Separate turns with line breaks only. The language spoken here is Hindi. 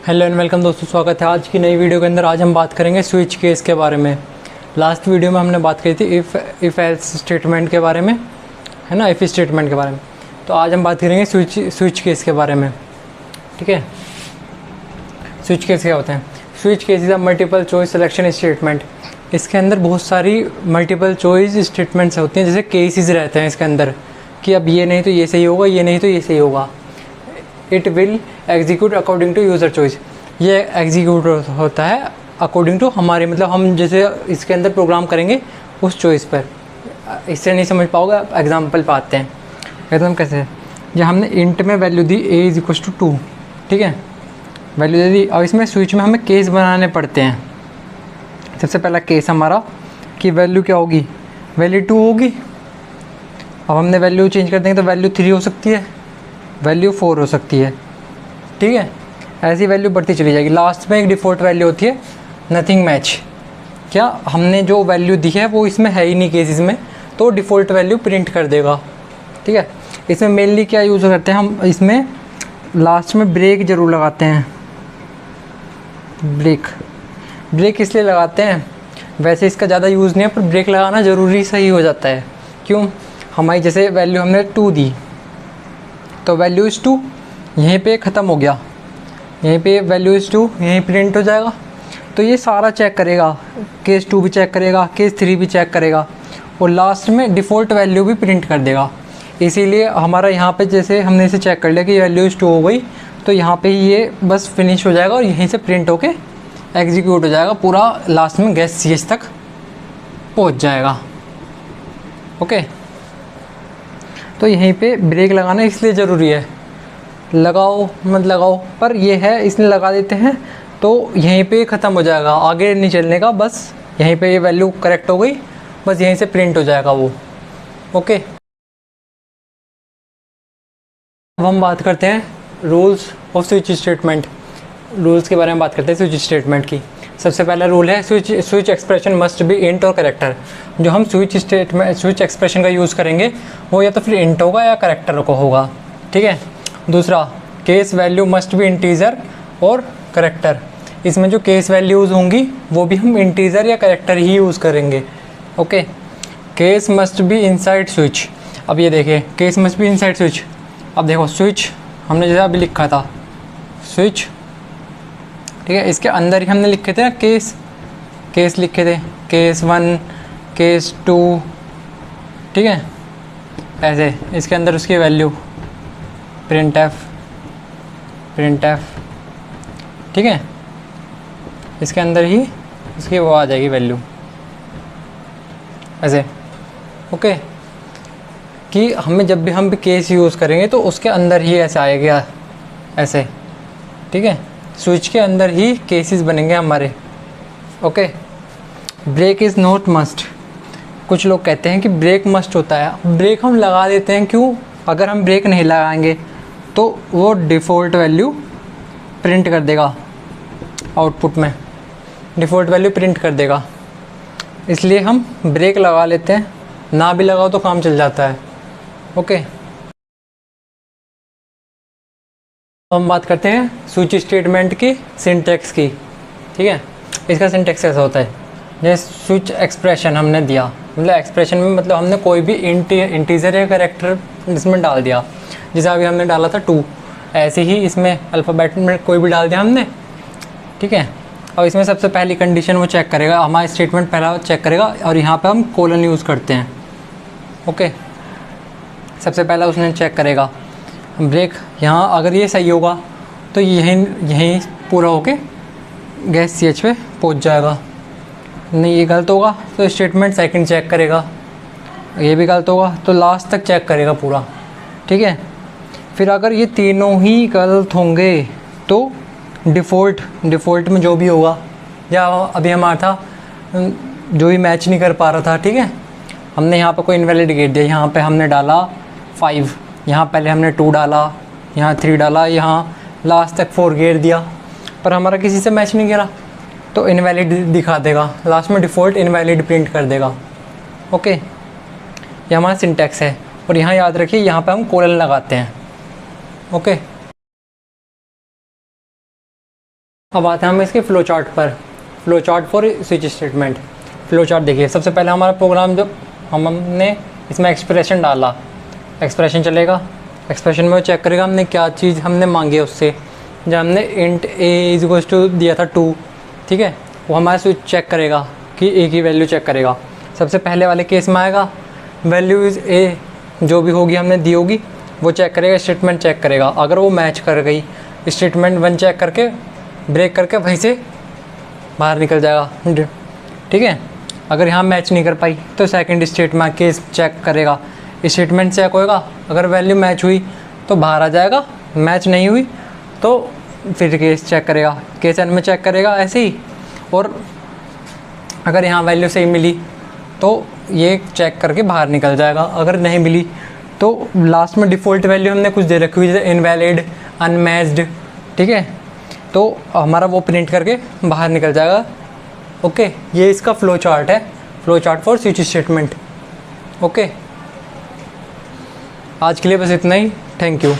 हेलो एंड वेलकम दोस्तों, स्वागत है आज की नई वीडियो के अंदर। आज हम बात करेंगे स्विच केस के बारे में। लास्ट वीडियो में हमने बात करी थी इफ़ एल्स स्टेटमेंट के बारे में, है ना, इफ़ स्टेटमेंट के बारे में। तो आज हम बात करेंगे स्विच केस के बारे में, ठीक है। स्विच केस क्या होते हैं? Switch case is a multiple choice selection statement. इसके अंदर बहुत सारी मल्टीपल चॉइस स्टेटमेंट्स होती हैं, जैसे केसेस रहते हैं इसके अंदर कि अब ये नहीं तो ये सही होगा, ये नहीं तो ये सही होगा। It will execute according to user choice. ये एग्जीक्यूट होता है अकॉर्डिंग टू हमारे, मतलब हम जैसे इसके अंदर प्रोग्राम करेंगे उस चॉइस पर। इससे नहीं समझ पाओगे, एग्जांपल पे आते हैं। एकदम कैसे, जब हमने इंट में वैल्यू दी a इज इक्वल टू 2, ठीक है, वैल्यू दे दी। और इसमें स्विच में हमें केस बनाने पड़ते हैं। सबसे पहला केस हमारा कि वैल्यू क्या होगी, वैल्यू 2 होगी। अब हमने वैल्यू चेंज कर देंगे तो वैल्यू 3 हो सकती है, वैल्यू 4 हो सकती है, ठीक है। ऐसी वैल्यू बढ़ती चली जाएगी। लास्ट में एक डिफ़ॉल्ट वैल्यू होती है नथिंग मैच। क्या हमने जो वैल्यू दी है वो इसमें है ही नहीं केसेस में, तो डिफ़ॉल्ट वैल्यू प्रिंट कर देगा, ठीक है। इसमें मेनली क्या यूज़ करते हैं हम, इसमें लास्ट में ब्रेक ज़रूर लगाते हैं। ब्रेक इसलिए लगाते हैं, वैसे इसका ज़्यादा यूज़ नहीं है, पर ब्रेक लगाना ज़रूरी सही हो जाता है। क्यों? हमारी जैसे वैल्यू हमने 2 दी, तो वैल्यू इज़ 2 यहीं पे ख़त्म हो गया, यहीं पे वैल्यू इज़ 2 यहीं प्रिंट हो जाएगा। तो ये सारा चेक करेगा, केस 2 भी चेक करेगा, केस 3 भी चेक करेगा, और लास्ट में डिफ़ॉल्ट वैल्यू भी प्रिंट कर देगा। इसीलिए हमारा यहाँ पे जैसे हमने इसे चेक कर लिया कि वैल्यू इज़ 2 हो गई, तो यहाँ पे ये बस फिनिश हो जाएगा और यहीं से प्रिंट होके एग्जीक्यूट हो जाएगा, पूरा लास्ट में गेस सीएच तक पहुँच जाएगा। ओके, तो यहीं पे ब्रेक लगाना इसलिए ज़रूरी है। लगाओ मत लगाओ, पर ये है इसलिए लगा देते हैं तो यहीं पे ख़त्म हो जाएगा, आगे नहीं चलने का। बस यहीं पे ये वैल्यू करेक्ट हो गई, बस यहीं से प्रिंट हो जाएगा वो। ओके, अब हम बात करते हैं rules off switch statement. Rules के बारे में बात करते हैं स्विच स्टेटमेंट की। सबसे पहला रूल है switch expression must be int और करेक्टर। जो हम स्विच एक्सप्रेशन का यूज़ करेंगे वो या तो फिर इंट होगा या करेक्टर को होगा, ठीक है। दूसरा, case value must be integer और करेक्टर। इसमें जो केस वैल्यूज़ होंगी वो भी हम इंटीजर या करेक्टर ही यूज़ करेंगे। Okay, case must be inside switch. अब ये देखिए, case must be inside switch. अब देखो, स्विच हमने जैसा अभी लिखा था स्विच, ठीक है, इसके अंदर ही हमने लिखे थे ना केस लिखे थे, केस 1, केस 2, ठीक है। ऐसे इसके अंदर उसकी वैल्यू प्रिंट एफ, ठीक है, इसके अंदर ही इसकी वो आ जाएगी वैल्यू ऐसे। ओके, कि हमें जब भी हम भी केस यूज़ करेंगे तो उसके अंदर ही ऐसे आएगा ऐसे, ठीक है। स्विच के अंदर ही केसेस बनेंगे हमारे। Okay, break is not must. कुछ लोग कहते हैं कि ब्रेक मस्ट होता है। ब्रेक हम लगा देते हैं, क्यों? अगर हम ब्रेक नहीं लगाएंगे तो वो डिफ़ॉल्ट वैल्यू प्रिंट कर देगा, आउटपुट में डिफ़ॉल्ट वैल्यू प्रिंट कर देगा। इसलिए हम ब्रेक लगा लेते हैं, ना भी लगाओ तो काम चल जाता है। ओके, हम बात करते हैं स्विच स्टेटमेंट की सिंटैक्स की, ठीक है। इसका सिंटैक्स ऐसा होता है, जैसे स्विच एक्सप्रेशन हमने दिया, मतलब एक्सप्रेशन में मतलब हमने कोई भी इंटीजर या कैरेक्टर इसमें डाल दिया। जैसे अभी हमने डाला था 2, ऐसे ही इसमें अल्फ़ाबेट में कोई भी डाल दिया हमने, ठीक है। और इसमें सबसे पहली कंडीशन वो चेक करेगा, हमारा स्टेटमेंट पहला चेक करेगा, और यहाँ पे हम कोलन यूज़ करते हैं। ओके, सबसे पहला उसने चेक करेगा ब्रेक, यहाँ अगर ये सही होगा तो यहीं पूरा होके गैस सीएच पे पहुँच जाएगा। नहीं, ये गलत होगा तो स्टेटमेंट सेकंड चेक करेगा, ये भी गलत होगा तो लास्ट तक चेक करेगा पूरा, ठीक है। फिर अगर ये तीनों ही गलत होंगे तो डिफ़ॉल्ट में जो भी होगा, या अभी हमारा था जो भी मैच नहीं कर पा रहा था, ठीक है, हमने यहाँ पे कोई इनवैलिड गेट दिया, यहाँ पे हमने डाला 5, यहाँ पहले हमने 2 डाला, यहाँ 3 डाला, यहाँ लास्ट तक 4 गेट दिया, पर हमारा किसी से मैच नहीं करा तो इनवैलिड दिखा देगा, लास्ट में डिफ़ॉल्ट इनवैलिड प्रिंट कर देगा। ओके, ये हमारा सिंटैक्स है। और यहाँ याद रखिए, यहाँ पे हम कोलन लगाते हैं। ओके। अब आते हैं हम इसके फ्लो चार्ट पर। Flow chart for switch statement. Flow chart देखिए, सबसे पहले हमारा प्रोग्राम जो हमने इसमें एक्सप्रेशन डाला, एक्सप्रेशन चलेगा, एक्सप्रेशन में वो चेक करेगा हमने क्या चीज़ हमने मांगी है उससे। जब हमने int a is equal to दिया था 2, ठीक है, वो हमारा स्विच चेक करेगा कि ए की वैल्यू चेक करेगा। सबसे पहले वाले केस में आएगा वैल्यू इज़ ए, जो भी होगी हमने दी होगी वो चेक करेगा, स्टेटमेंट चेक करेगा। अगर वो मैच कर गई, स्टेटमेंट 1 चेक करके ब्रेक करके वहीं से बाहर निकल जाएगा, ठीक है। अगर यहाँ मैच नहीं कर पाई तो सेकंड स्टेटमेंट केस चेक करेगा, स्टेटमेंट चेक होएगा, अगर वैल्यू मैच हुई तो बाहर आ जाएगा, मैच नहीं हुई तो फिर केस चेक करेगा, केस एन में चेक करेगा ऐसे ही। और अगर यहाँ वैल्यू सही मिली तो ये चेक करके बाहर निकल जाएगा, अगर नहीं मिली तो लास्ट में डिफ़ॉल्ट वैल्यू हमने कुछ दे रखी हुई जैसे इनवैलिड, अनमैच्ड, ठीक है, तो हमारा वो प्रिंट करके बाहर निकल जाएगा। ओके, ये इसका फ्लो चार्ट है, flow chart for switch statement. Okay, आज के लिए बस इतना ही, थैंक यू।